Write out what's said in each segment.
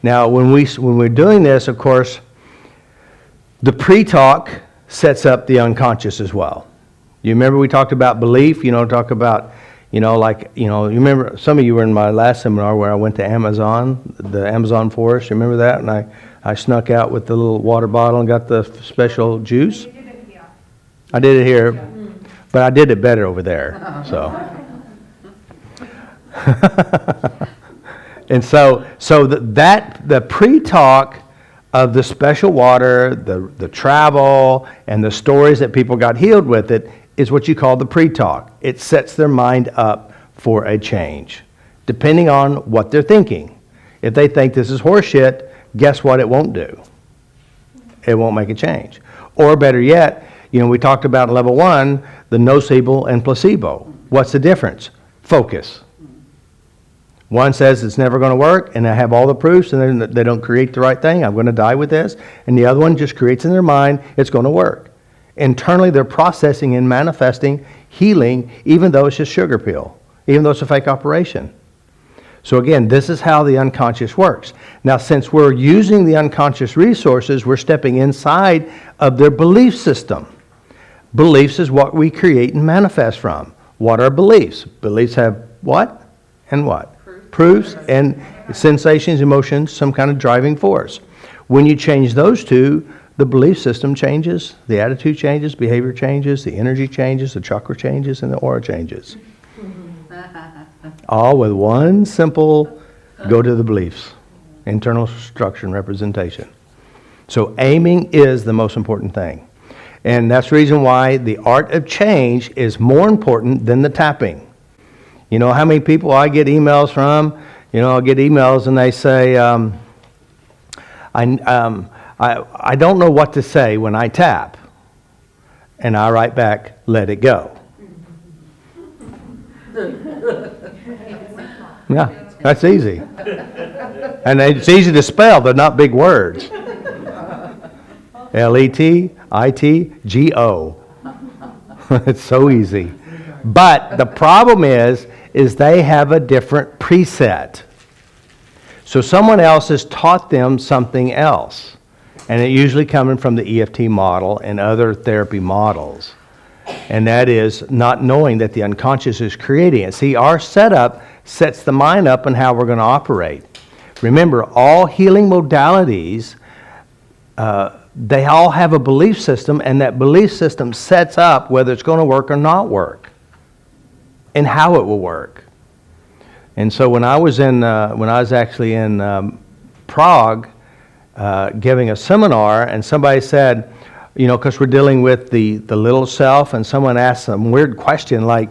Now, when we're doing this, of course, the pre-talk sets up the unconscious as well. You remember we talked about belief, talk about, you remember, some of you were in my last seminar where I went to Amazon, the Amazon forest, you remember that? And I snuck out with the little water bottle and got the special juice. You did it here. I did it here, but I did it better over there, so. And so the pre-talk of the special water, the travel, and the stories that people got healed with it is what you call the pre-talk. It sets their mind up for a change, depending on what they're thinking. If they think this is horseshit, guess what it won't do? It won't make a change. Or better yet, we talked about in level 1, the nocebo and placebo. What's the difference? Focus. One says it's never going to work, and I have all the proofs, and they don't create the right thing. I'm going to die with this. And the other one just creates in their mind it's going to work. Internally, they're processing and manifesting healing, even though it's just sugar pill, even though it's a fake operation. So again, this is how the unconscious works. Now, since we're using the unconscious resources, we're stepping inside of their belief system. Beliefs is what we create and manifest from. What are beliefs? Beliefs have what and what? Proofs and sensations, emotions, some kind of driving force. When you change those two, the belief system changes, the attitude changes, behavior changes, the energy changes, the chakra changes, and the aura changes. All with one simple go to the beliefs, internal structure and representation. So aiming is the most important thing. And that's the reason why the art of change is more important than the tapping. You know how many people I get emails from? I'll get emails and they say, I don't know what to say when I tap. And I write back, let it go. Yeah, that's easy. And it's easy to spell, they're not big words. Letitgo. It's so easy. But the problem is they have a different preset. So someone else has taught them something else. And it usually coming from the EFT model and other therapy models. And that is not knowing that the unconscious is creating it. See, our setup sets the mind up on how we're going to operate. Remember, all healing modalities, they all have a belief system, and that belief system sets up whether it's going to work or not work, and how it will work. And so when I was actually in Prague giving a seminar, and somebody said, because we're dealing with the little self, and someone asked some weird question like,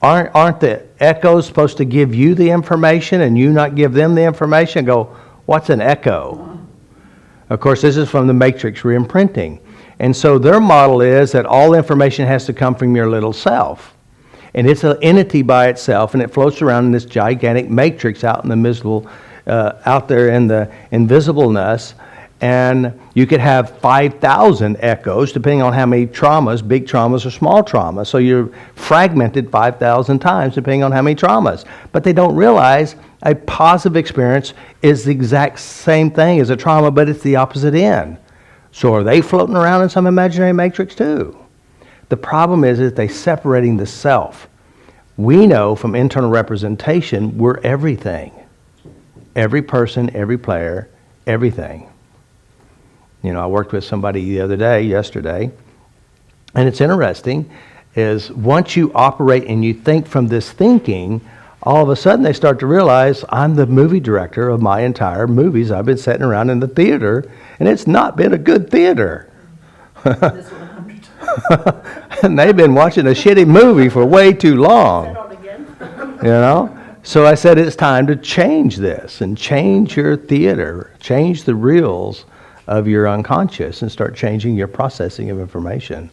aren't the echoes supposed to give you the information and you not give them the information? I go, what's an echo? Of course, this is from the matrix re-imprinting. And so their model is that all information has to come from your little self. And it's an entity by itself, and it floats around in this gigantic matrix out in the invisible, out there in the invisibleness. And you could have 5,000 echoes, depending on how many traumas, big traumas or small traumas. So you're fragmented 5,000 times, depending on how many traumas. But they don't realize a positive experience is the exact same thing as a trauma, but it's the opposite end. So are they floating around in some imaginary matrix too? The problem is that they're separating the self. We know from internal representation, we're everything. Every person, every player, everything. I worked with somebody yesterday, and it's interesting, is once you operate and you think from this thinking, all of a sudden they start to realize I'm the movie director of my entire movies. I've been sitting around in the theater, and it's not been a good theater. And they've been watching a shitty movie for way too long. So I said it's time to change this and change your theater, change the reels of your unconscious and start changing your processing of information.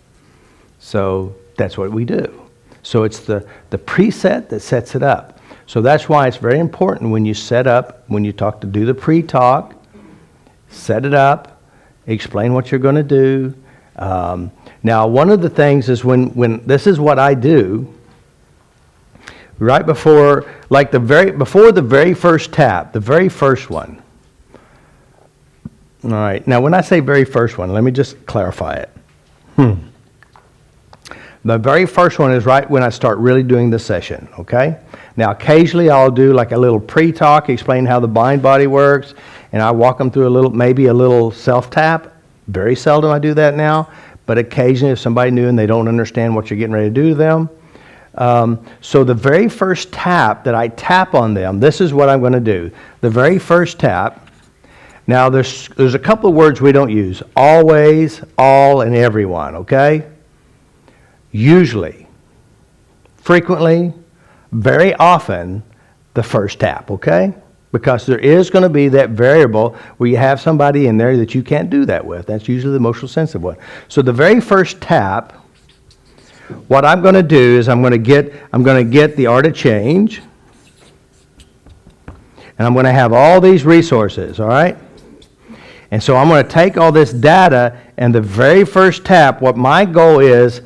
So that's what we do. So it's the preset that sets it up. So that's why it's very important when you set up, when you do the pre-talk, set it up, explain what you're going to do. Now, one of the things is when this is what I do, right before, before the very first tap, the very first one, All right. Now, when I say very first one, let me just clarify it. The very first one is right when I start really doing the session, okay? Now, occasionally I'll do like a little pre-talk, explain how the mind body works, and I walk them through maybe a little self-tap. Very seldom I do that now, but occasionally if somebody new and they don't understand what you're getting ready to do to them. So the very first tap that I tap on them, this is what I'm going to do. The very first tap, now there's a couple of words we don't use. Always, all, and everyone, okay? Usually, frequently, very often, the first tap, okay? Because there is going to be that variable where you have somebody in there that you can't do that with. That's usually the emotional sensitive one. So the very first tap, what I'm going to do is I'm going to get the art of change, and I'm going to have all these resources, all right? And so I'm going to take all this data, and the very first tap, what my goal is